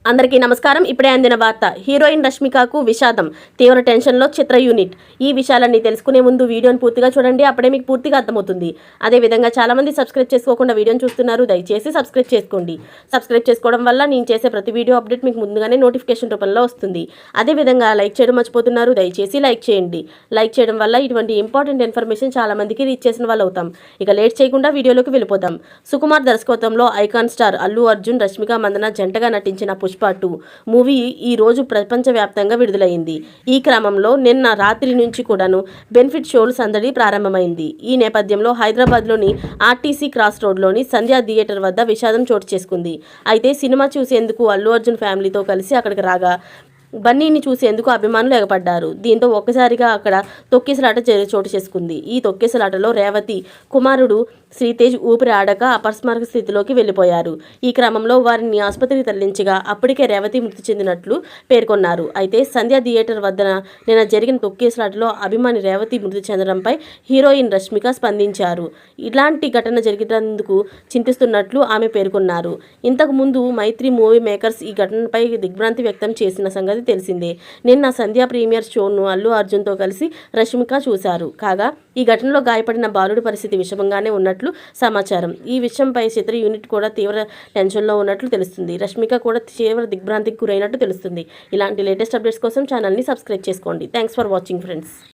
అందరికీ నమస్కారం. ఇప్పుడే అందిన వార్త. హీరోయిన్ రష్మికకు విషాదం, తీవ్ర టెన్షన్లో చిత్ర యూనిట్. ఈ విషయాలన్నీ తెలుసుకునే ముందు వీడియోని పూర్తిగా చూడండి, అప్పుడే మీకు పూర్తిగా అర్థమవుతుంది. అదేవిధంగా చాలామంది సబ్స్క్రైబ్ చేసుకోకుండా వీడియోని చూస్తున్నారు, దయచేసి సబ్స్క్రైబ్ చేసుకోండి. సబ్స్క్రైబ్ చేసుకోవడం వల్ల నేను చేసే ప్రతి వీడియో అప్డేట్ మీకు ముందుగానే నోటిఫికేషన్ రూపంలో వస్తుంది. అదేవిధంగా లైక్ చేయడం మర్చిపోతున్నారు, దయచేసి లైక్ చేయండి. లైక్ చేయడం వల్ల ఇటువంటి ఇంపార్టెంట్ ఇన్ఫర్మేషన్ చాలామందికి రీచ్ చేసిన వాళ్ళు అవుతాం. ఇక లేట్ చేయకుండా వీడియోలోకి వెళ్ళిపోదాం. సుకుమార్ దర్శకత్వంలో ఐకాన్ స్టార్ అల్లు అర్జున్, రష్మిక మందన జంటగా నటించిన పుష్ప 2 మూవీ ఈ రోజు ప్రపంచవ్యాప్తంగా విడుదలైంది. ఈ క్రమంలో నిన్న రాత్రి నుంచి కూడాను బెనిఫిట్ షోలు సందడి ప్రారంభమైంది. ఈ నేపథ్యంలో హైదరాబాద్లోని ఆర్టీసీ క్రాస్ రోడ్లోని సంధ్యా థియేటర్ వద్ద విషాదం చోటు చేసుకుంది. అయితే సినిమా చూసేందుకు అల్లు అర్జున్ ఫ్యామిలీతో కలిసి అక్కడికి రాగా బన్నీని చూసేందుకు అభిమానులు ఎగపడ్డారు. దీంతో ఒక్కసారిగా అక్కడ తొక్కిసలాట చోటు చేసుకుంది. ఈ తొక్కిసలాటలో రేవతి కుమారుడు శ్రీతేజ్ ఊపిరి ఆడక అపస్మారక స్థితిలోకి వెళ్లిపోయారు. ఈ క్రమంలో వారిని ఆసుపత్రికి తరలించగా అప్పటికే రేవతి మృతి చెందినట్లు పేర్కొన్నారు. అయితే సంధ్యా థియేటర్ వద్ద నిన్న జరిగిన తొక్కిసలాటలో అభిమాని రేవతి మృతి చెందడంపై హీరోయిన్ రష్మిక స్పందించారు. ఇలాంటి ఘటన జరిగినందుకు చింతిస్తున్నట్లు ఆమె పేర్కొన్నారు. ఇంతకు ముందు మైత్రి మూవీ మేకర్స్ ఈ ఘటనపై దిగ్భ్రాంతి వ్యక్తం చేసిన సంగతి తెలిసిందే. నిన్న సంధ్యా ప్రీమియర్ షోను అల్లు అర్జున్తో కలిసి రష్మిక చూశారు. కాగా ఈ ఘటనలో గాయపడిన బాలుడి పరిస్థితి విషమంగానే ఉన్నట్లు సమాచారం. ఈ విషయంపై చిత్ర యూనిట్ కూడా తీవ్ర టెన్షన్లో ఉన్నట్లు తెలుస్తుంది. రష్మిక కూడా తీవ్ర దిగ్భ్రాంతికి గురైనట్టు తెలుస్తుంది. ఇలాంటి లేటెస్ట్ అప్డేట్స్ కోసం ఛానల్ని సబ్స్క్రైబ్ చేసుకోండి. Thanks for watching friends.